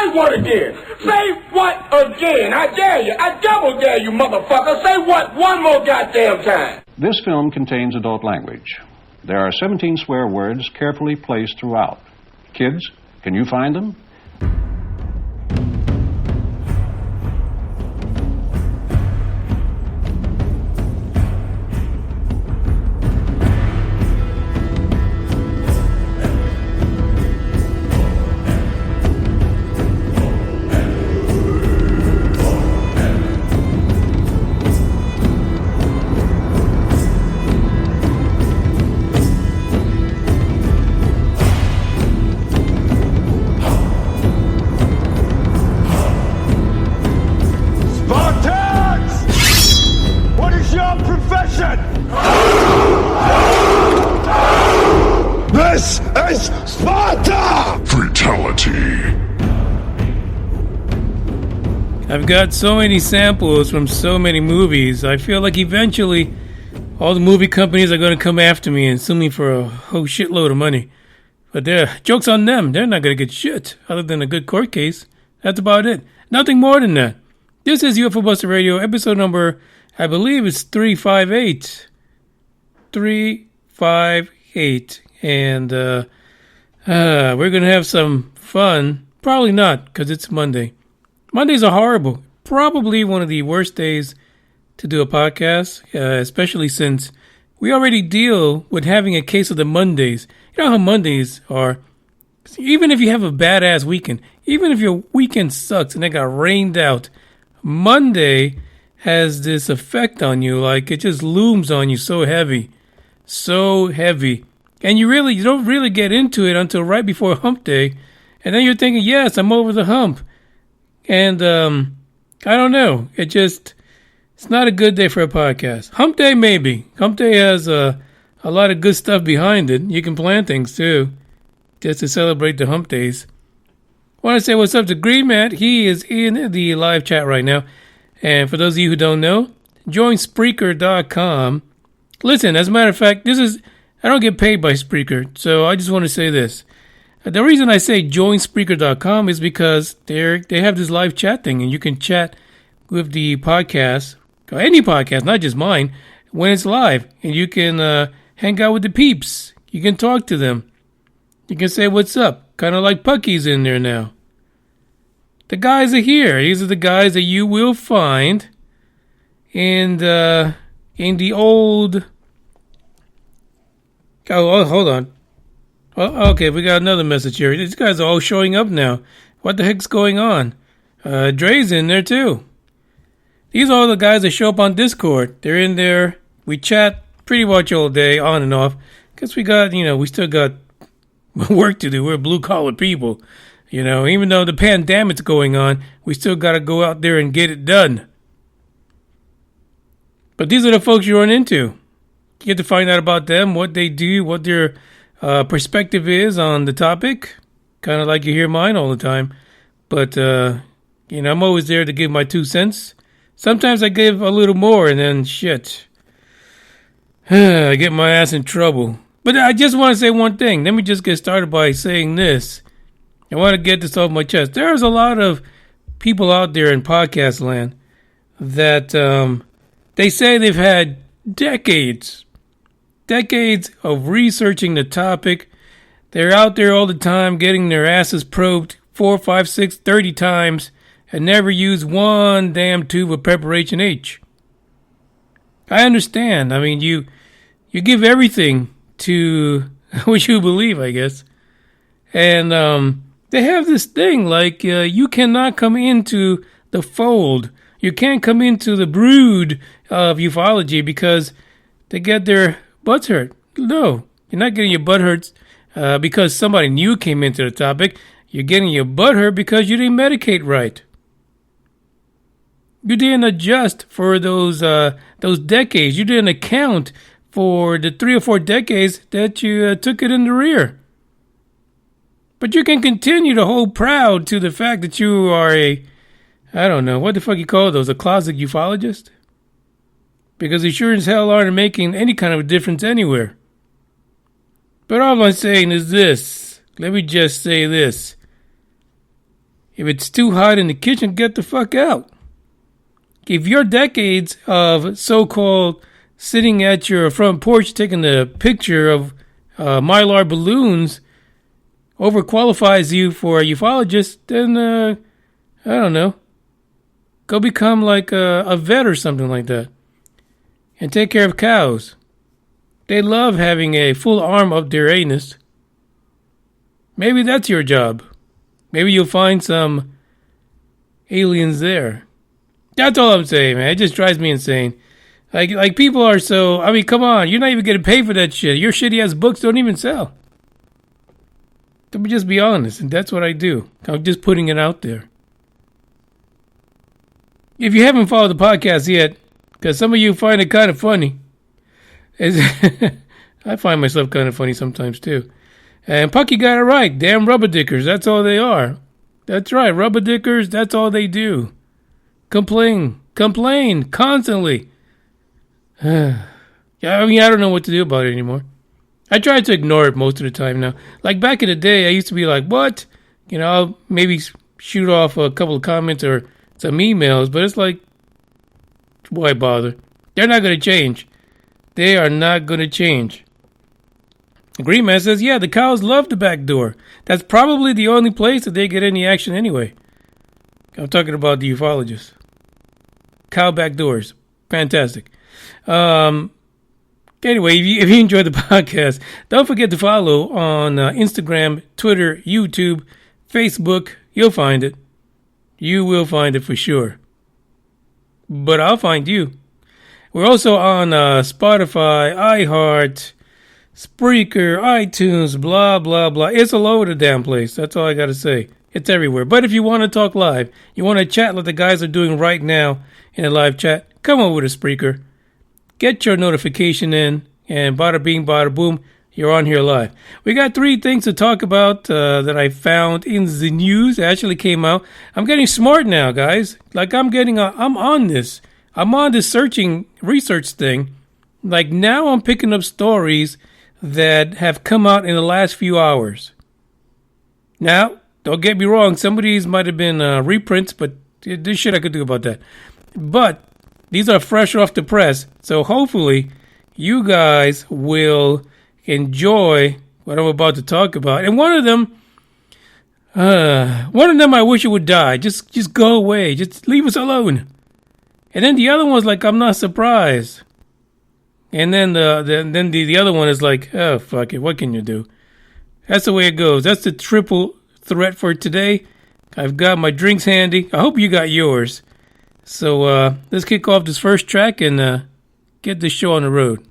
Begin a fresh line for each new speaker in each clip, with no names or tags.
Say what again? Say what again? I dare you. I double dare you, motherfucker. Say what one more goddamn time.
This film contains adult language. There are 17 swear words carefully placed throughout. Kids, can you find them?
This is Sparta! Fatality.
I've got so many samples from so many movies. I feel like eventually all the movie companies are going to come after me and sue me for a whole shitload of money. But joke's on them. They're not going to get shit other than a good court case. That's about it. Nothing more than that. This is UFO Buster Radio, episode number, I believe it's 358. 358. And we're going to have some fun. Probably not, because it's Monday. Mondays are horrible. Probably one of the worst days to do a podcast, especially since we already deal with having a case of the Mondays. You know how Mondays are. Even if you have a badass weekend, even if your weekend sucks and it got rained out, Monday has this effect on you, like it just looms on you so heavy. So heavy. And you don't really get into it until right before hump day. And then you're thinking, yes, I'm over the hump. And I don't know. It's not a good day for a podcast. Hump day, maybe. Hump day has a lot of good stuff behind it. You can plan things too, just to celebrate the hump days. I want to say what's up to Green Matt. He is in the live chat right now. And for those of you who don't know, join Spreaker.com. Listen, as a matter of fact, I don't get paid by Spreaker, so I just want to say this. The reason I say join Spreaker.com is because they have this live chat thing, and you can chat with the podcast, or any podcast, not just mine, when it's live. And you can hang out with the peeps. You can talk to them. You can say what's up, kind of like Pucky's in there now. The guys are here. These are the guys that you will find in the old... Oh, hold on. Oh, okay, we got another message here. These guys are all showing up now. What the heck's going on? Dre's in there too. These are all the guys that show up on Discord. They're in there. We chat pretty much all day, on and off. Because we still got work to do. We're blue-collar people. Even though the pandemic's going on, we still got to go out there and get it done. But these are the folks you run into. You get to find out about them, what they do, what their perspective is on the topic. Kind of like you hear mine all the time. But, I'm always there to give my 2 cents. Sometimes I give a little more and then shit. I get my ass in trouble. But I just want to say one thing. Let me just get started by saying this. I want to get this off my chest. There's a lot of people out there in podcast land that they say they've had decades of researching the topic. They're out there all the time getting their asses probed 4, 5, 6, 30 times and never use one damn tube of Preparation H. I understand. I mean, you give everything to what you believe, I guess. And they have this thing like you cannot come into the fold. You can't come into the brood of ufology because they get their butts hurt. No, you're not getting your butt hurt because somebody new came into the topic. You're getting your butt hurt because you didn't medicate right. You didn't adjust for those decades. You didn't account for the 3 or 4 decades that you took it in the rear. But you can continue to hold proud to the fact that you are I don't know, what the fuck you call those, a closet ufologist? Because they sure as hell aren't making any kind of a difference anywhere. But all I'm saying is this. Let me just say this. If it's too hot in the kitchen, get the fuck out. If your decades of so-called sitting at your front porch taking a picture of Mylar balloons overqualifies you for a ufologist, then, I don't know, go become like a vet or something like that. And take care of cows. They love having a full arm up their anus. Maybe that's your job. Maybe you'll find some aliens there. That's all I'm saying, man. It just drives me insane. Like people are so... I mean, come on. You're not even getting paid for that shit. Your shitty-ass books don't even sell. Let me just be honest, and that's what I do. I'm just putting it out there. If you haven't followed the podcast yet, because some of you find it kind of funny. I find myself kind of funny sometimes, too. And Pucky got it right. Damn rubber dickers. That's all they are. That's right. Rubber dickers, that's all they do. Complain constantly. Yeah, I mean, I don't know what to do about it anymore. I try to ignore it most of the time now. Like back in the day, I used to be like, what? You know, I'll maybe shoot off a couple of comments or some emails, but it's like, why bother? They're not going to change. They are not going to change. Green Man says, yeah, the cows love the back door. That's probably the only place that they get any action anyway. I'm talking about the ufologists. Cow back doors. Fantastic. Anyway, if you enjoyed the podcast, don't forget to follow on Instagram, Twitter, YouTube, Facebook. You'll find it. You will find it for sure. But I'll find you. We're also on Spotify, iHeart, Spreaker, iTunes, blah, blah, blah. It's all over the damn place. That's all I got to say. It's everywhere. But if you want to talk live, you want to chat like the guys are doing right now in a live chat, come over to Spreaker. Get your notification in, and bada bing, bada boom, you're on here live. We got 3 things to talk about that I found in the news. It actually came out. I'm getting smart now, guys. Like, I'm on this. I'm on this research thing. Like, now I'm picking up stories that have come out in the last few hours. Now, don't get me wrong. Some of these might have been reprints, but there's shit I could do about that. But these are fresh off the press, so hopefully you guys will enjoy what I'm about to talk about. And one of them, I wish it would die. Just go away. Just leave us alone. And then the other one's like, I'm not surprised. And then the other one is like, oh, fuck it. What can you do? That's the way it goes. That's the triple threat for today. I've got my drinks handy. I hope you got yours. So let's kick off this first track and get this show on the road.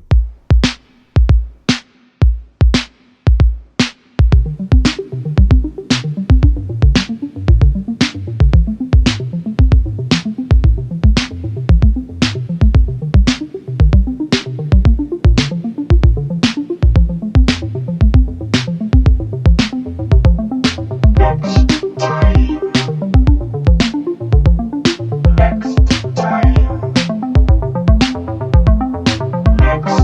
Next.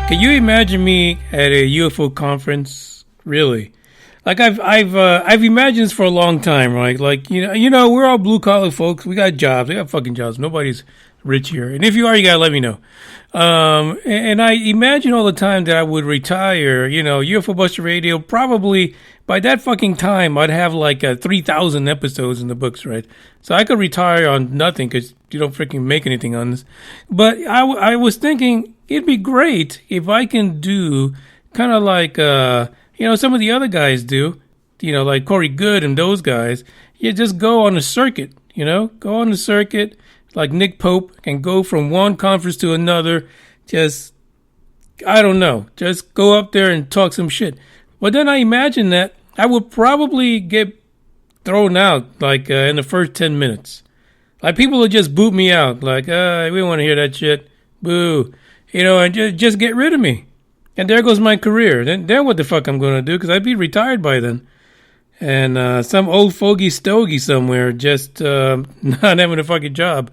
Can you imagine me at a UFO conference? Really? Like I've imagined this for a long time, right? Like you know, we're all blue collar folks. We got jobs. We got fucking jobs. Nobody's rich here. And if you are, you gotta let me know. And I imagine all the time that I would retire. You know, UFO Buster Radio. Probably by that fucking time, I'd have like 3,000 episodes in the books, right? So I could retire on nothing because you don't freaking make anything on this. But I was thinking it'd be great if I can do kind of like, some of the other guys do, like Corey Good and those guys. You just go on a circuit, go on the circuit like Nick Pope can go from one conference to another. Just, I don't know, just go up there and talk some shit. But then I imagine that I would probably get thrown out like in the first 10 minutes. Like people would just boot me out. Like, we don't want to hear that shit. Boo. And just get rid of me. And there goes my career. Then what the fuck I'm going to do? Because I'd be retired by then. And some old fogey stogie somewhere just not having a fucking job.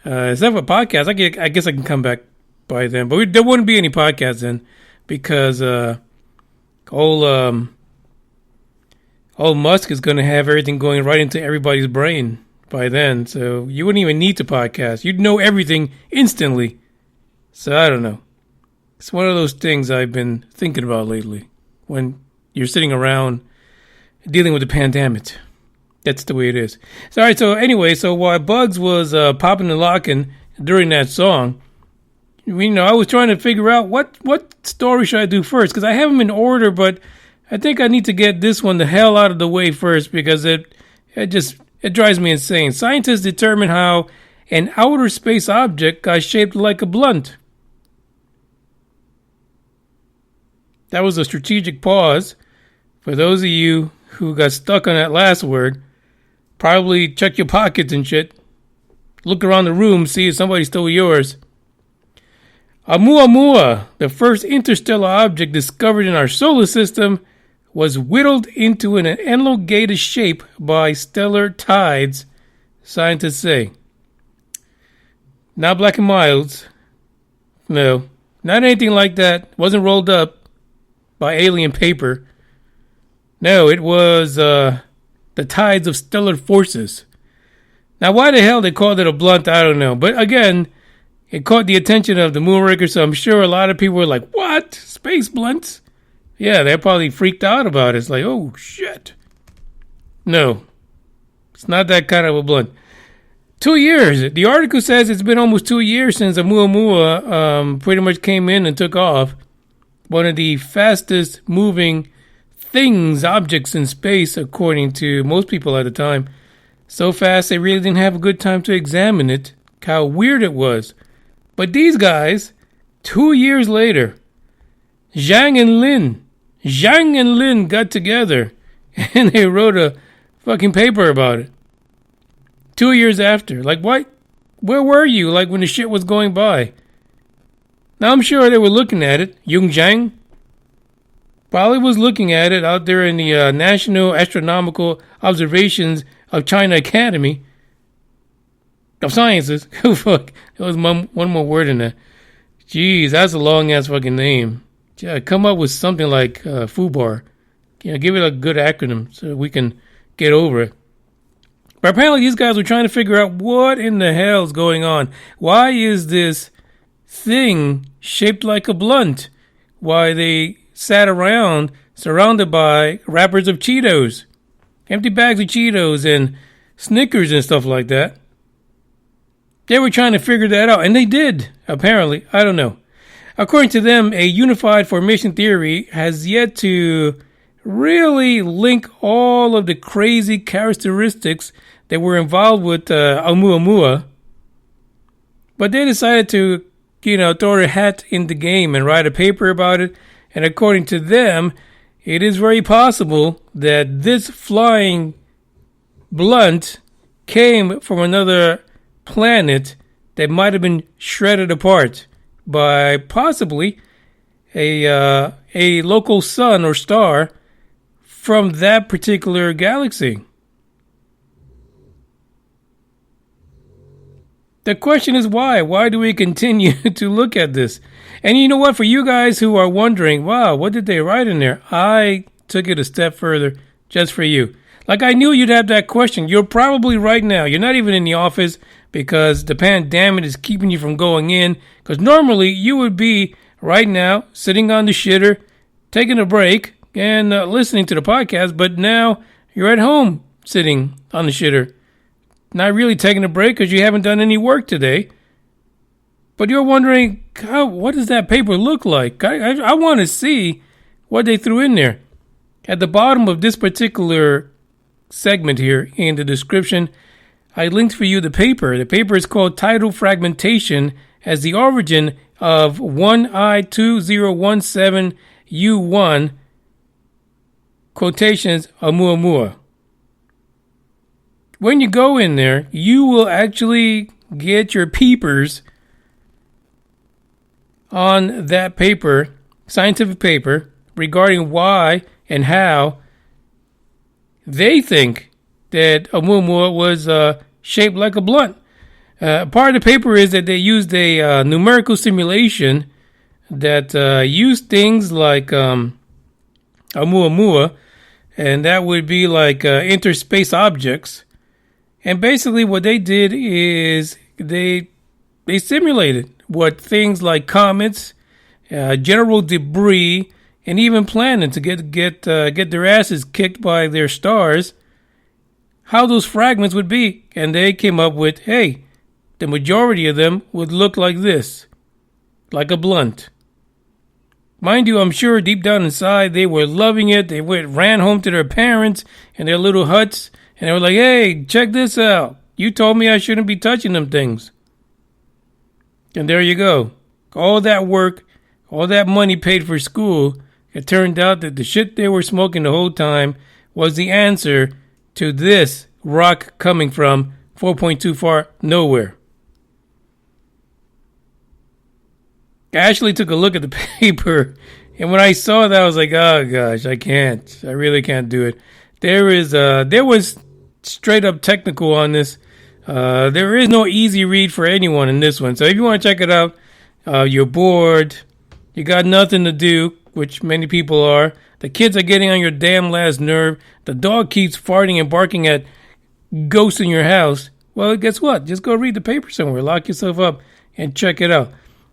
Except for podcasts. I guess I can come back by then. But there wouldn't be any podcasts then. Because old Musk is going to have everything going right into everybody's brain by then. So you wouldn't even need to podcast. You'd know everything instantly. So I don't know. It's one of those things I've been thinking about lately. When you're sitting around dealing with the pandemic. That's the way it is. So, all right, so anyway, so while Bugs was popping and locking during that song, I was trying to figure out what story should I do first, because I have them in order, but I think I need to get this one the hell out of the way first, because it drives me insane. Scientists determine how an outer space object got shaped like a blunt. That was a strategic pause. For those of you who got stuck on that last word, probably check your pockets and shit. Look around the room, see if somebody stole yours. Oumuamua, the first interstellar object discovered in our solar system, was whittled into an elongated shape by stellar tides, scientists say. Not Black and Milds. No, not anything like that. Wasn't rolled up by alien paper. No, it was the tides of stellar forces. Now, why the hell they called it a blunt, I don't know. But again, it caught the attention of the Moonraker, so I'm sure a lot of people were like, what? Space blunts? Yeah, they're probably freaked out about it. It's like, oh, shit. No, it's not that kind of a blunt. 2 years. The article says it's been almost 2 years since Oumuamua pretty much came in and took off. One of the fastest moving objects in space, according to most people at the time. So fast they really didn't have a good time to examine it, how weird it was. But these guys, 2 years later, Zhang and Lin got together and they wrote a fucking paper about it. 2 years after. Like, what? Where were you, like, when the shit was going by? Now, I'm sure they were looking at it. Yung Zhang probably was looking at it out there in the National Astronomical Observations of China Academy of Sciences. Fuck, there was one more word in there. Jeez, that's a long-ass fucking name. Yeah, come up with something like FUBAR. Give it a good acronym so we can get over it. But apparently these guys were trying to figure out what in the hell is going on. Why is this thing shaped like a blunt? Why they sat around surrounded by wrappers of Cheetos, empty bags of Cheetos and Snickers and stuff like that. They were trying to figure that out, and they did, apparently. I don't know. According to them, a unified formation theory has yet to really link all of the crazy characteristics that were involved with Oumuamua. But they decided to, throw their hat in the game and write a paper about it. And according to them, it is very possible that this flying blunt came from another planet that might have been shredded apart by possibly a local sun or star from that particular galaxy. The question is why? Why do we continue to look at this? And you know what? For you guys who are wondering, wow, what did they write in there? I took it a step further just for you. Like I knew you'd have that question. You're probably right now. You're not even in the office because the pandemic is keeping you from going in. Because normally you would be right now sitting on the shitter, taking a break and listening to the podcast. But now you're at home sitting on the shitter, not really taking a break because you haven't done any work today. But you're wondering, what does that paper look like? I want to see what they threw in there. At the bottom of this particular segment here in the description, I linked for you the paper. The paper is called Tidal Fragmentation as the Origin of 1I2017U1, quotations, Oumuamua. When you go in there, you will actually get your peepers on that paper, scientific paper, regarding why and how they think that Oumuamua was shaped like a blunt. Part of the paper is that they used a numerical simulation that used things like Oumuamua, and that would be like interspace objects. And basically what they did is they simulated what things like comets, general debris, and even planets to get their asses kicked by their stars, how those fragments would be. And they came up with, hey, the majority of them would look like this, like a blunt. Mind you, I'm sure deep down inside they were loving it. They ran home to their parents and their little huts, and they were like, hey, check this out. You told me I shouldn't be touching them things. And there you go. All that work, all that money paid for school, it turned out that the shit they were smoking the whole time was the answer to this rock coming from 4.2 far nowhere. I actually took a look at the paper, and when I saw that, I was like, oh gosh, I can't. I really can't do it. There was straight up technical on this. There is no easy read for anyone in this one. So if you want to check it out, you're bored, you got nothing to do, which many people are. The kids are getting on your damn last nerve. The dog keeps farting and barking at ghosts in your house. Well, guess what? Just go read the paper somewhere. Lock yourself up and check it out.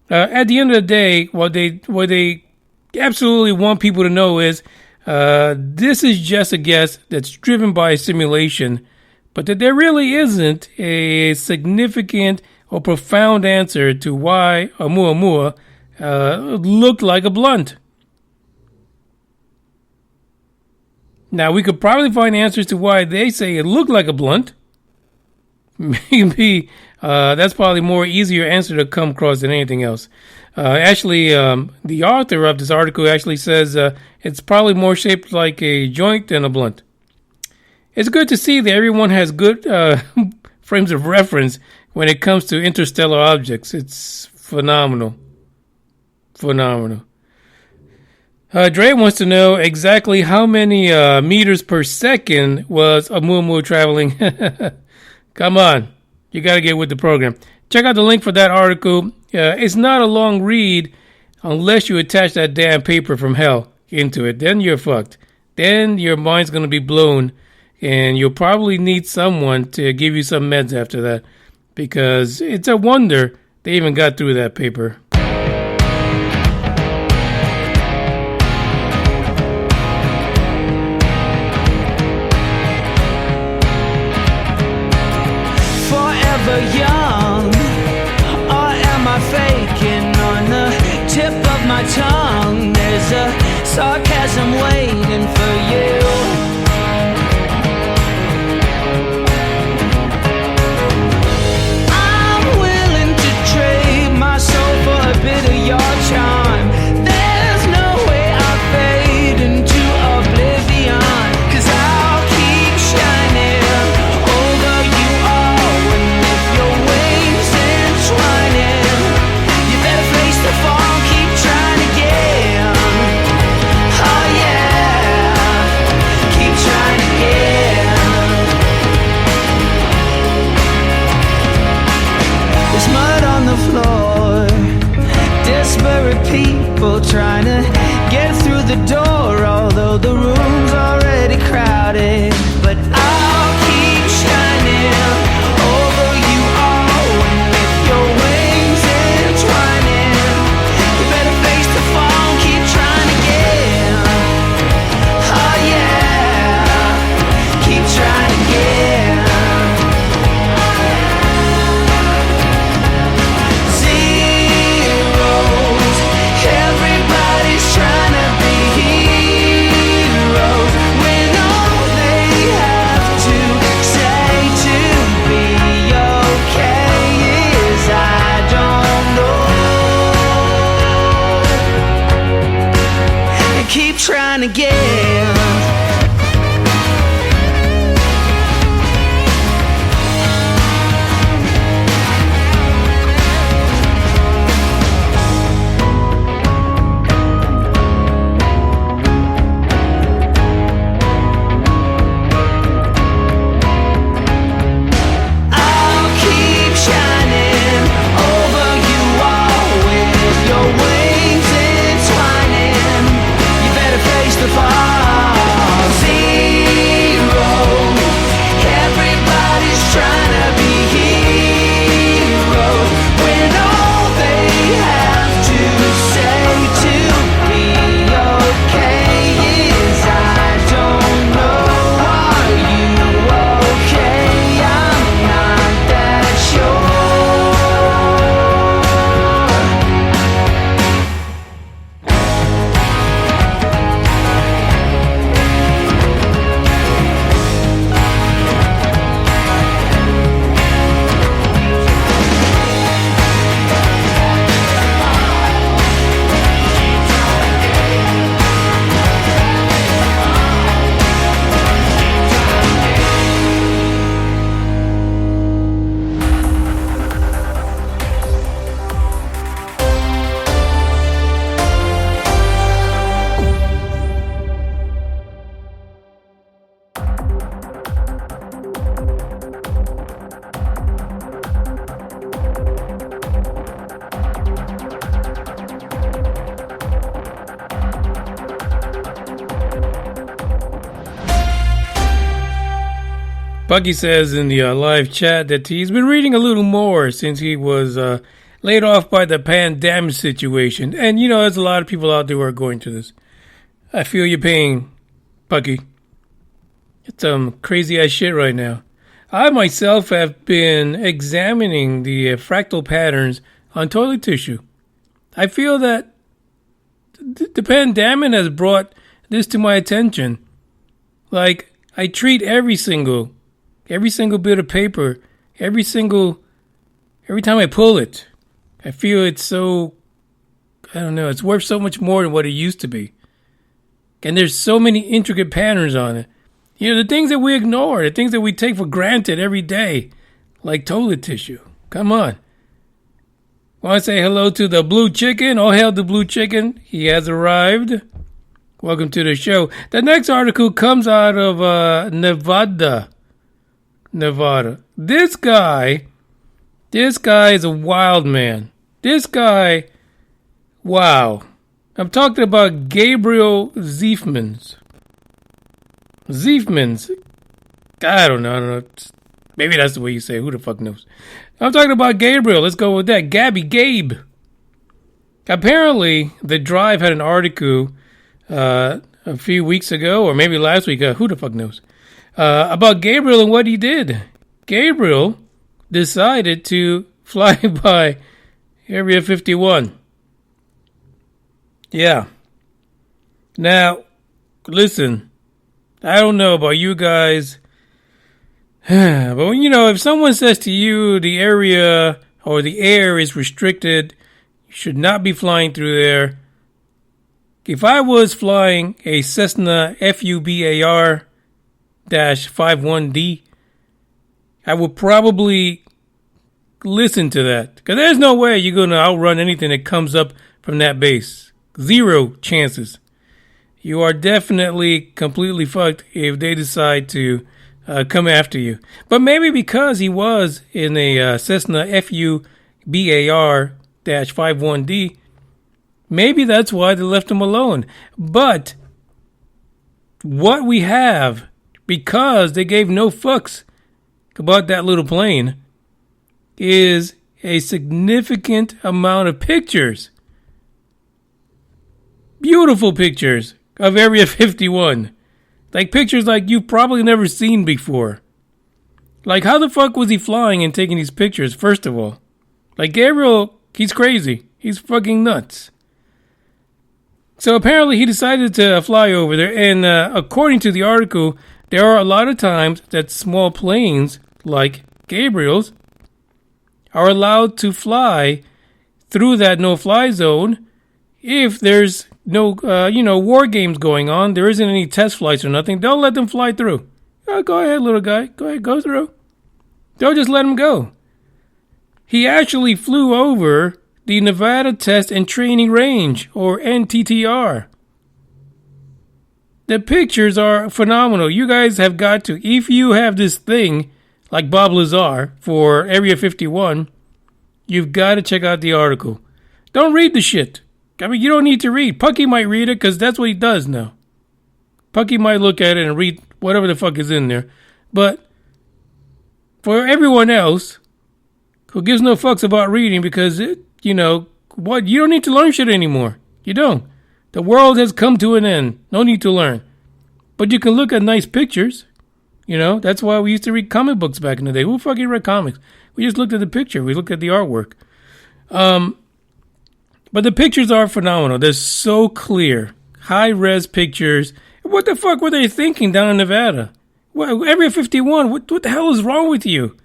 At the end of the day, what they absolutely want people to know is this is just a guess that's driven by a simulation, but that there really isn't a significant or profound answer to why Oumuamua looked like a blunt. Now, we could probably find answers to why they say it looked like a blunt. Maybe that's probably more easier answer to come across than anything else. Actually, the author of this article actually says it's probably more shaped like a joint than a blunt. It's good to see that everyone has good frames of reference when it comes to interstellar objects. It's phenomenal. Phenomenal. Dre wants to know exactly how many meters per second was Oumuamua traveling. Come on. You got to get with the program. Check out the link for that article. It's not a long read unless you attach that damn paper from hell into it. Then you're fucked. Then your mind's going to be blown, and you'll probably need someone to give you some meds after that, because it's a wonder they even got through that paper.
Young, or am I faking? On the tip of my tongue, there's a sarcasm waiting for you. I'm willing to trade my soul for to get through the door, although the room's already crowded. But I'll keep shining over you all, and with your wings entwining, you better face the fall and keep trying again. Oh yeah, keep trying again. Zeros, everybody's trying to be heroes when all they have to say to be okay is I don't know. And keep trying again. I'll keep shining over you all with your wings entwining. You better face the fall. Zero. Everybody's trying to be heroes when all they have to say to be okay is I don't know. Are you okay? I'm not that sure.
Bucky says in the live chat that he's been reading a little more since he was laid off by the pandemic situation. And, you know, there's a lot of people out there who are going through this. I feel your pain, Bucky. It's crazy ass shit right now. I myself have been examining the fractal patterns on toilet tissue. I feel that the pandemic has brought this to my attention. Like, I treat every single bit of paper, every time I pull it, I feel it's so, I don't know, it's worth so much more than what it used to be. And there's so many intricate patterns on it. You know, the things that we ignore, the things that we take for granted every day, like toilet tissue. Come on. Want to say hello to the Blue Chicken? Oh, hail the Blue Chicken. He has arrived. Welcome to the show. The next article comes out of Nevada. This guy is a wild man. This guy, wow. I'm talking about Gabriel Zeifman. I don't know. Maybe that's the way you say it. Who the fuck knows? I'm talking about Gabriel. Let's go with that. Gabe. Apparently, The Drive had an article a few weeks ago, or maybe last week. Who the fuck knows? About Gabriel and what he did. Gabriel decided to fly by Area 51. Yeah. Now, listen, I don't know about you guys, but you know, if someone says to you the area or the air is restricted, you should not be flying through there. If I was flying a Cessna FUBAR-51D, I would probably listen to that. Because there's no way you're going to outrun anything that comes up from that base. Zero chances. You are definitely completely fucked if they decide to come after you. But maybe because he was in a Cessna FUBAR-51D, Maybe that's why they left him alone. But what we have, because they gave no fucks about that little plane, is a significant amount of pictures. Beautiful pictures of Area 51. Like pictures like you've probably never seen before. Like how the fuck was he flying and taking these pictures, first of all? Like Gabriel, he's crazy. He's fucking nuts. So apparently he decided to fly over there, and according to the article, there are a lot of times that small planes, like Gabriel's, are allowed to fly through that no-fly zone if there's no, war games going on. There isn't any test flights or nothing. They'll let them fly through. Oh, go ahead, little guy. Go ahead, go through. They'll just let him go. He actually flew over the Nevada Test and Training Range, or NTTR. The pictures are phenomenal. You guys have got to, if you have this thing, like Bob Lazar, for Area 51, you've got to check out the article. Don't read the shit. I mean, you don't need to read. Pucky might read it, because that's what he does now. Pucky might look at it and read whatever the fuck is in there. But for everyone else who gives no fucks about reading, because you don't need to learn shit anymore. You don't. The world has come to an end. No need to learn. But you can look at nice pictures. That's why we used to read comic books back in the day. Who fucking read comics? We just looked at the picture. We looked at the artwork. But the pictures are phenomenal. They're so clear. High-res pictures. What the fuck were they thinking down in Nevada? Area 51, what the hell is wrong with you?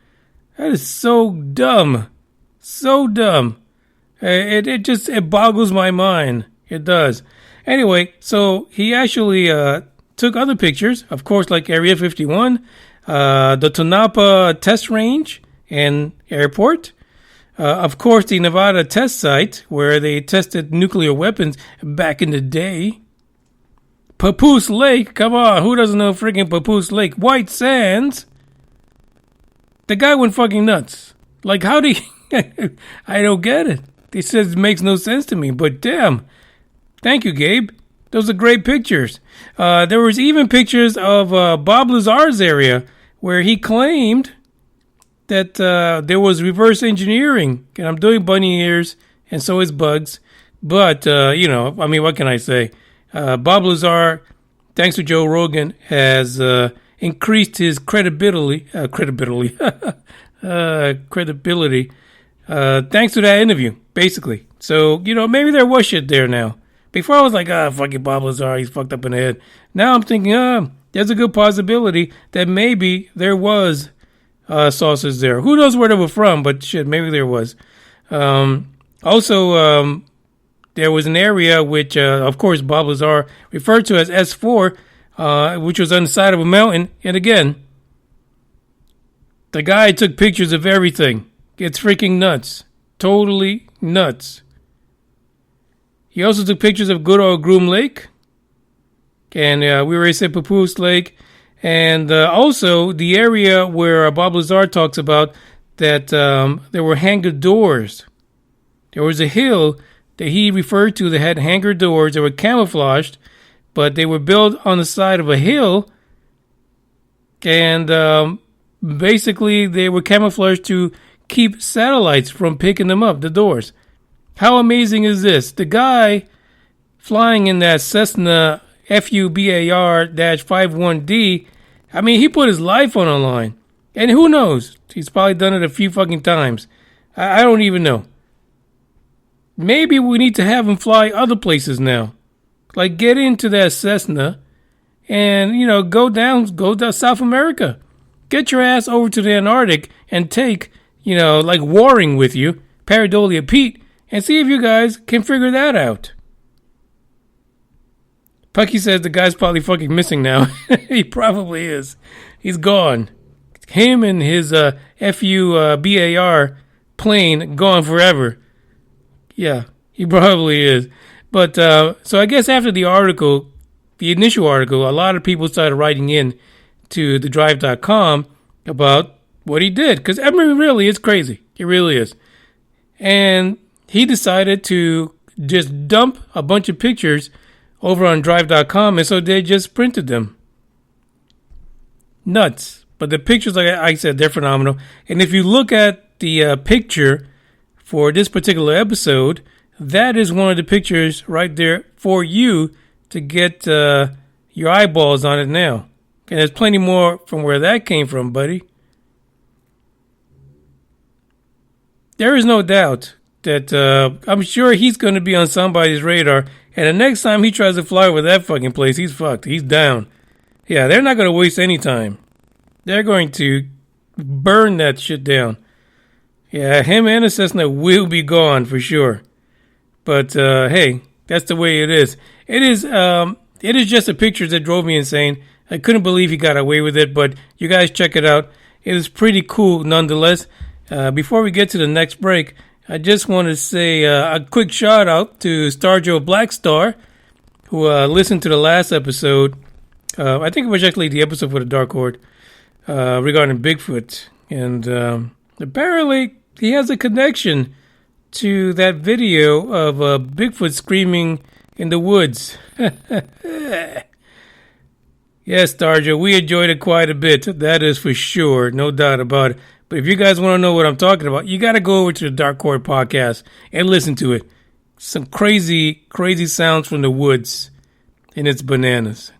That is so dumb. So dumb. It boggles my mind. It does. Anyway, so he actually took other pictures, of course, like Area 51, the Tonopah Test Range and Airport, of course, the Nevada test site where they tested nuclear weapons back in the day. Papoose Lake, come on, who doesn't know freaking Papoose Lake? White Sands. The guy went fucking nuts. Like, how do you... I don't get it. He says it makes no sense to me, but damn. Thank you, Gabe. Those are great pictures. There was even pictures of Bob Lazar's area where he claimed that there was reverse engineering. And I'm doing bunny ears, and so is Bugs. But, what can I say? Bob Lazar, thanks to Joe Rogan, has increased his credibility. Credibility, thanks to that interview, basically. So, maybe there was shit there now. Before I was like, fucking Bob Lazar, he's fucked up in the head. Now I'm thinking, there's a good possibility that maybe there was saucers there. Who knows where they were from, but shit, maybe there was. Also, there was an area which, of course, Bob Lazar referred to as S4, which was on the side of a mountain. And again, the guy took pictures of everything. It's freaking nuts. Totally nuts. He also took pictures of good old Groom Lake. And we already said Papoose Lake. And also the area where Bob Lazar talks about that there were hangar doors. There was a hill that he referred to that had hangar doors that were camouflaged, but they were built on the side of a hill. And basically they were camouflaged to keep satellites from picking them up, the doors. How amazing is this? The guy flying in that Cessna FUBAR-51D, I mean, he put his life on the line. And who knows? He's probably done it a few fucking times. I don't even know. Maybe we need to have him fly other places now. Like, get into that Cessna and, go down South America. Get your ass over to the Antarctic and take, like Warring with you, Pareidolia Pete, and see if you guys can figure that out. Pucky says the guy's probably fucking missing now. He probably is. He's gone. Him and his FUBAR plane gone forever. Yeah, he probably is. But, so I guess after the article, the initial article, a lot of people started writing in to thedrive.com about what he did. Because, I mean, really, it's crazy. It really is. And he decided to just dump a bunch of pictures over on drive.com, and so they just printed them. Nuts. But the pictures, like I said, they're phenomenal. And if you look at the picture for this particular episode, that is one of the pictures right there for you to get your eyeballs on it now. And there's plenty more from where that came from, buddy. There is no doubt that I'm sure he's going to be on somebody's radar. And the next time he tries to fly over that fucking place, he's fucked. He's down. Yeah, they're not going to waste any time. They're going to burn that shit down. Yeah, him and the Cessna will be gone for sure. But hey, that's the way it is. It is just the pictures that drove me insane. I couldn't believe he got away with it, but you guys check it out. It is pretty cool nonetheless. Before we get to the next break, I just want to say a quick shout out to Star Joe Blackstar, who listened to the last episode. I think it was actually the episode for the Dark Horde regarding Bigfoot. And apparently he has a connection to that video of Bigfoot screaming in the woods. Yes, Starjo, we enjoyed it quite a bit. That is for sure. No doubt about it. But if you guys want to know what I'm talking about, you got to go over to the Dark Horde podcast and listen to it. Some crazy, crazy sounds from the woods. And it's bananas.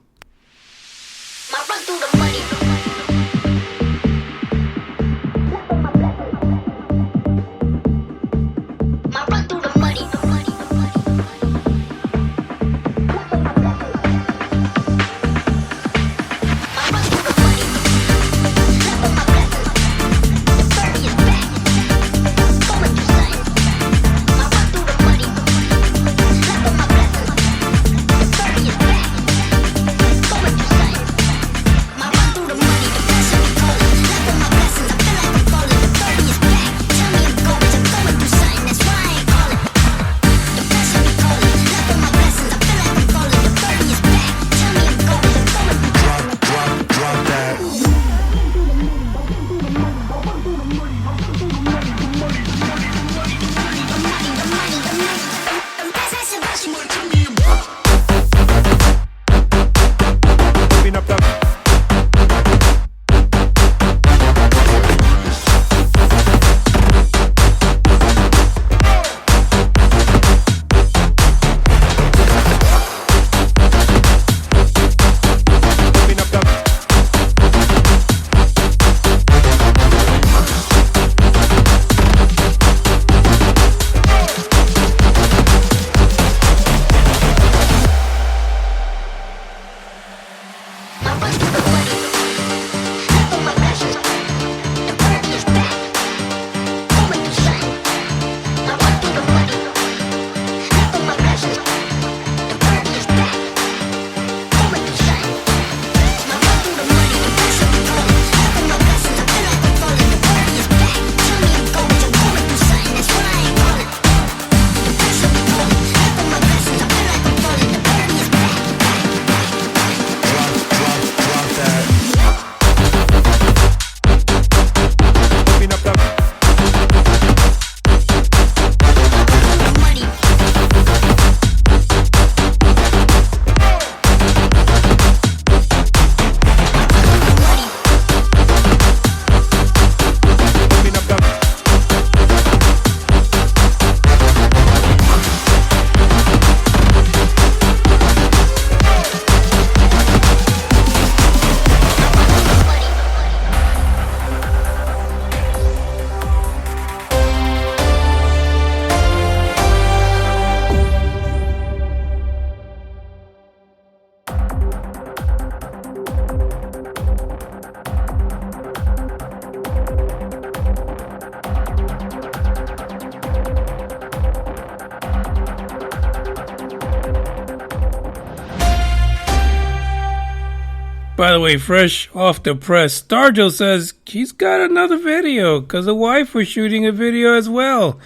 By the way, fresh off the press, Starjo says he's got another video because the wife was shooting a video as well.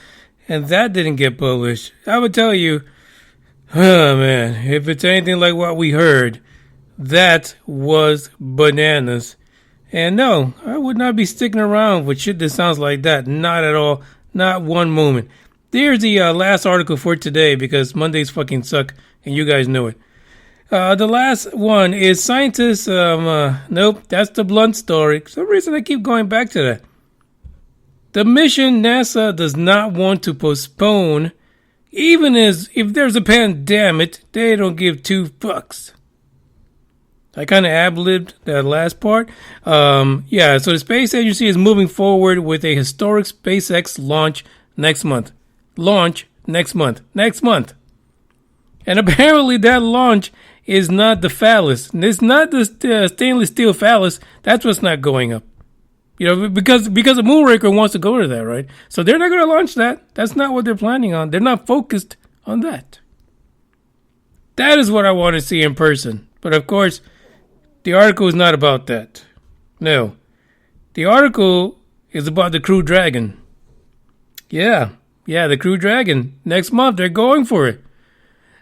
And that didn't get published. I would tell you, oh man, if it's anything like what we heard, that was bananas. And no, I would not be sticking around with shit that sounds like that. Not at all. Not one moment. Here's the last article for today because Mondays fucking suck and you guys know it. The last one is scientists. Nope, that's the blunt story. For some reason I keep going back to that. The mission NASA does not want to postpone, even as if there's a pandemic, they don't give two fucks. I kind of ad-libbed that last part. So the space agency is moving forward with a historic SpaceX launch next month. Next month. And apparently that launch is not the phallus. It's not the stainless steel phallus. That's what's not going up. You know, because the Moonraker wants to go to that, right? So they're not going to launch that. That's not what they're planning on. They're not focused on that. That is what I want to see in person. But of course, the article is not about that. No. The article is about the Crew Dragon. Yeah, the Crew Dragon. Next month, they're going for it.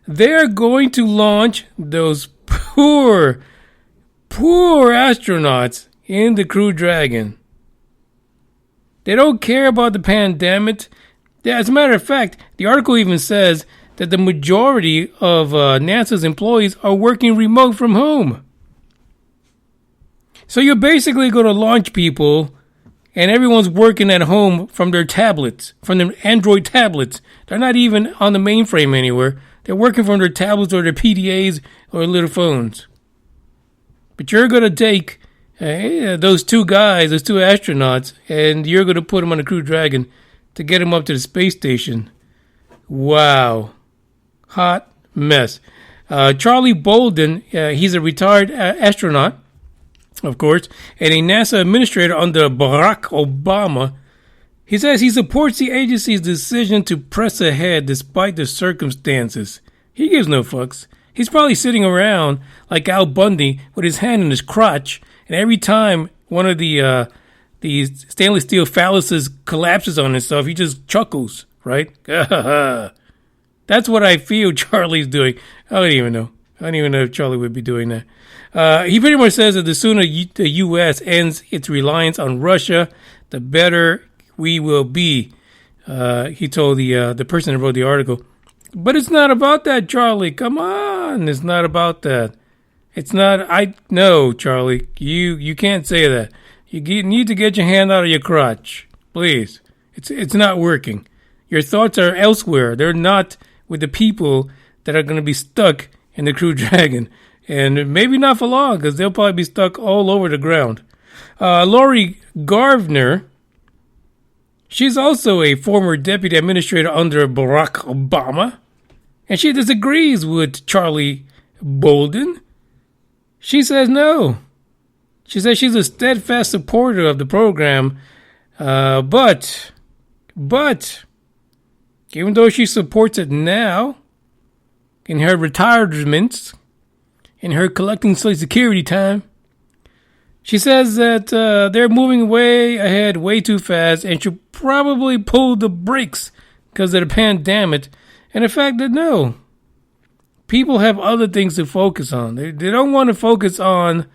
They're going to launch those poor astronauts in the Crew Dragon. They don't care about the pandemic. As a matter of fact, the article even says that the majority of NASA's employees are working remote from home. So you're basically going to launch people and everyone's working at home from their tablets, from their Android tablets. They're not even on the mainframe anywhere. They're working from their tablets or their PDAs or little phones. But you're going to take those two astronauts, and you're going to put them on a Crew Dragon to get them up to the space station. Wow. Hot mess. Charlie Bolden, he's a retired astronaut, of course, and a NASA administrator under Barack Obama. He says he supports the agency's decision to press ahead despite the circumstances. He gives no fucks. He's probably sitting around like Al Bundy with his hand in his crotch, and every time one of the stainless steel phalluses collapses on itself, he just chuckles, right? That's what I feel Charlie's doing. I don't even know if Charlie would be doing that. He pretty much says that the sooner the U.S. ends its reliance on Russia, the better we will be. He told the person that wrote the article. But it's not about that, Charlie. Come on. It's not about that. It's not. No, Charlie. You can't say that. You need to get your hand out of your crotch. Please. It's not working. Your thoughts are elsewhere. They're not with the people that are going to be stuck in the Crew Dragon. And maybe not for long, because they'll probably be stuck all over the ground. Lori Garvner, she's also a former deputy administrator under Barack Obama. And she disagrees with Charlie Bolden. She says no. She says she's a steadfast supporter of the program. But, even though she supports it now, in her retirements, in her collecting Social Security time, she says that they're moving way ahead way too fast and should probably pull the brakes because of the pandemic and the fact that no, people have other things to focus on. They don't want to focus on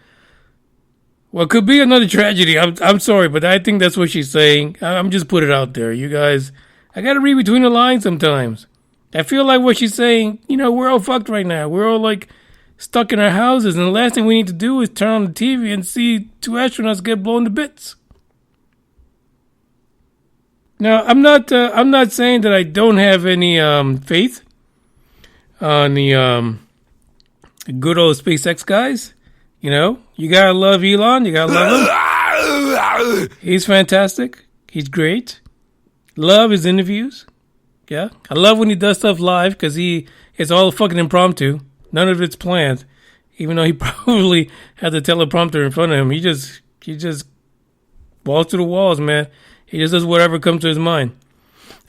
what could be another tragedy. I'm sorry, but I think that's what she's saying. I'm just put it out there. You guys, I got to read between the lines sometimes. I feel like what she's saying, we're all fucked right now. We're all like stuck in our houses, and the last thing we need to do is turn on the TV and see two astronauts get blown to bits. Now, I'm not saying that I don't have any faith on the good old SpaceX guys. You gotta love Elon. You gotta love him. He's fantastic. He's great. Love his interviews. Yeah, I love when he does stuff live because it's all fucking impromptu. None of it's planned, even though he probably had the teleprompter in front of him. He just walks through the walls, man. He just does whatever comes to his mind.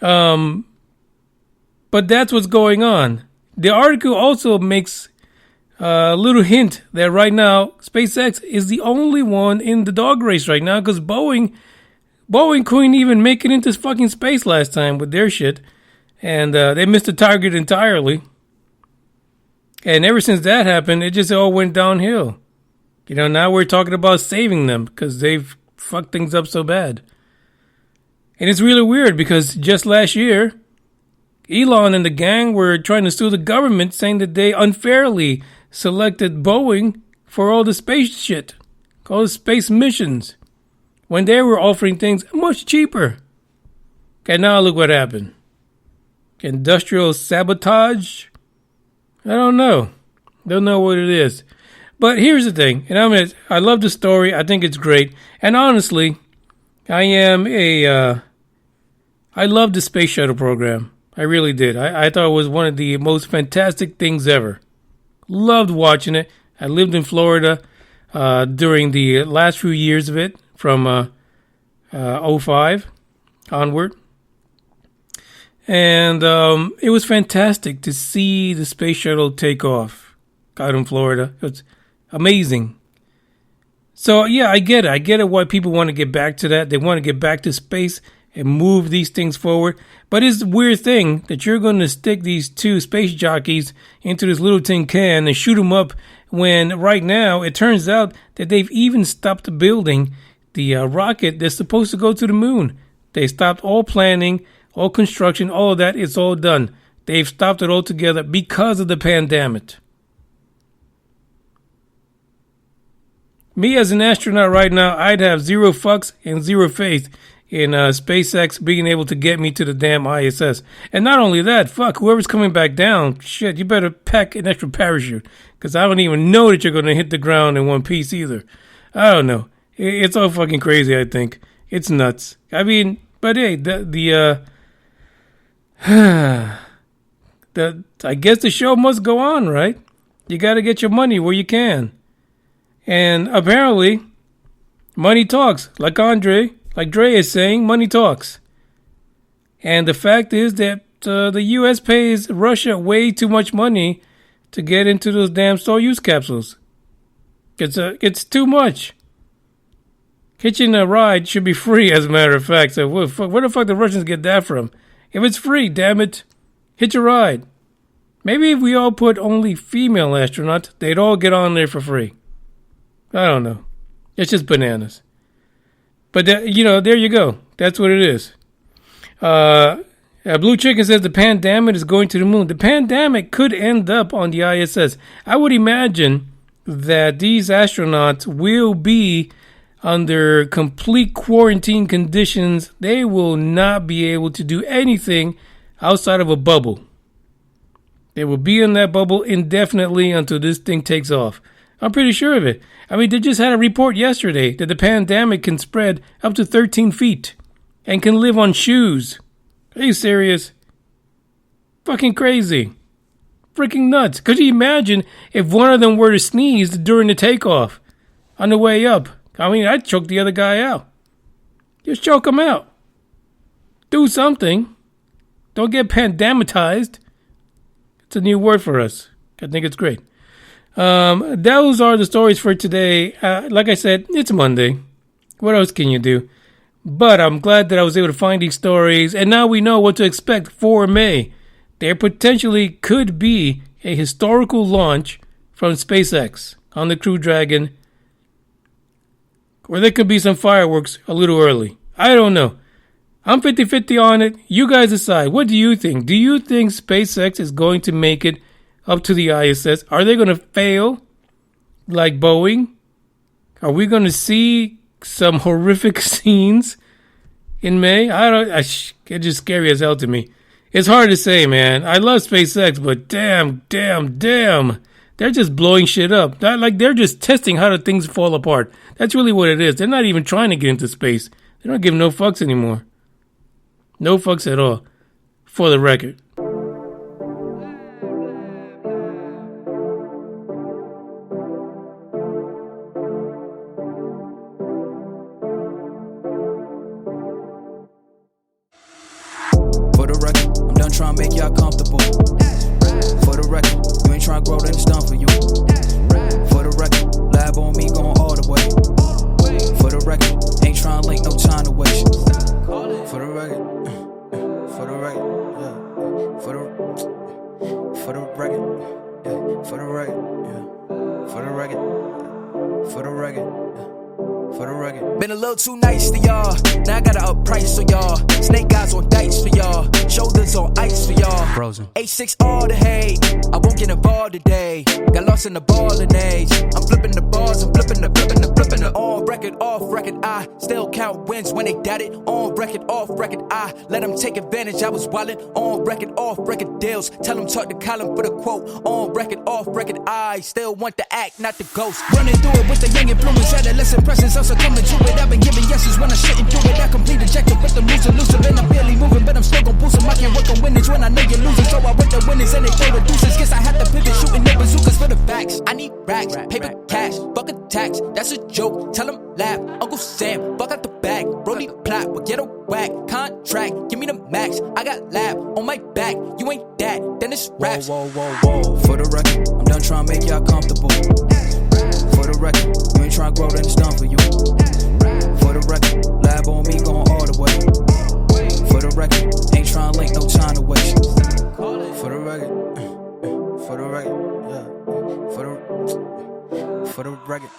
But that's what's going on. The article also makes a little hint that right now SpaceX is the only one in the dog race right now because Boeing couldn't even make it into fucking space last time with their shit, and they missed the target entirely. And ever since that happened, it just all went downhill. Now we're talking about saving them because they've fucked things up so bad. And it's really weird because just last year, Elon and the gang were trying to sue the government, saying that they unfairly selected Boeing for all the space shit, all the space missions, when they were offering things much cheaper. Okay, now look what happened. Industrial sabotage? I don't know. Don't know what it is. But here's the thing, and I love the story. I think it's great. And honestly, I love the space shuttle program. I really did. I thought it was one of the most fantastic things ever. Loved watching it. I lived in Florida during the last few years of it, from 05 onward. And it was fantastic to see the space shuttle take off out in Florida. It was amazing. So, yeah, I get it. I get it why people want to get back to that. They want to get back to space and move these things forward. But it's a weird thing that you're going to stick these two space jockeys into this little tin can and shoot them up when right now it turns out that they've even stopped building the rocket that's supposed to go to the moon. They stopped all planning, all construction, all of that. It's all done. They've stopped it altogether because of the pandemic. Me as an astronaut right now, I'd have zero fucks and zero faith in SpaceX being able to get me to the damn ISS. And not only that, fuck, whoever's coming back down, shit, you better pack an extra parachute, because I don't even know that you're going to hit the ground in one piece either. I don't know. It's all fucking crazy, I think. It's nuts. I mean, but hey, I guess the show must go on, right? You got to get your money where you can. And apparently, money talks. Like Dre is saying, money talks. And the fact is that the U.S. pays Russia way too much money to get into those damn Soyuz capsules. It's too much. Hitching a ride should be free, as a matter of fact. So where the fuck the Russians get that from? If it's free, damn it, hitch a ride. Maybe if we all put only female astronauts, they'd all get on there for free. I don't know. It's just bananas. But, there you go. That's what it is. Blue Chicken says the pandemic is going to the moon. The pandemic could end up on the ISS. I would imagine that these astronauts will be under complete quarantine conditions. They will not be able to do anything outside of a bubble. They will be in that bubble indefinitely until this thing takes off. I'm pretty sure of it. I mean, they just had a report yesterday that the pandemic can spread up to 13 feet and can live on shoes. Are you serious? Fucking crazy. Freaking nuts. Could you imagine if one of them were to sneeze during the takeoff on the way up? I mean, I'd choke the other guy out. Just choke him out. Do something. Don't get pandemitized. It's a new word for us. I think it's great. Those are the stories for today. Like I said, it's Monday. What else can you do? But I'm glad that I was able to find these stories, and now we know what to expect for May. There potentially could be a historical launch from SpaceX on the Crew Dragon, or there could be some fireworks a little early. I don't know. I'm 50-50 on it. You guys decide. What do you think? Do you think SpaceX is going to make it up to the ISS? Are they going to fail like Boeing? Are we going to see some horrific scenes in May? It's just scary as hell to me. It's hard to say, man. I love SpaceX, but damn. They're just blowing shit up. They're just testing how the things fall apart. That's really what it is. They're not even trying to get into space. They don't give no fucks anymore. No fucks at all. For the record.
For the record, I'm done trying to make y'all comfortable. For the record, you ain't trying to grow, then it's done for you. For the record, lab on me going all the way. For the record, ain't trying to link, no time to waste. For the record, for the record, yeah. For the record, yeah. For the record, yeah. For the record, for the record, yeah. For the record. Been a little too nice to y'all. Now I gotta up price for y'all. Snake eyes on dice for y'all. Shoulders on ice for y'all. Frozen. H6 all the hate. I won't get involved today. Got lost in the ballin' age. I'm flipping the bars. I'm flipping the. On record, off record. I still count wins when they doubt it. On record, off record. I let them take advantage. I was wildin'. On record, off record deals. Tell them talk to Colin for the quote. On record, off record. I still want the act, not the ghost. Running through it with the young influence. Adolescent presence. I'm succumbing to it. I've been giving yeses when I shouldn't do it. I complete ejected, but the moves elusive. And I'm barely moving, but I'm still gon' boost them. I can't work on winnings when I know you're losing. So I went to winnings and they throw the deuces. Guess I had to pivot, shooting the bazookas for the facts. I need racks, paper, cash, fuck a tax. That's a joke. Tell them laugh. Uncle Sam, fuck out the bag. Brody plot, but get a whack. Contract, give me the max. I got lab on my back. You ain't that, then it's raps. Whoa. For the record, I'm done trying to make y'all comfortable. For the record, you ain't trying to grow, then it's done for you. For the record, lab on me going all the way. For the record, ain't trying to link, no time to waste. For the record, for the record, yeah. For the record.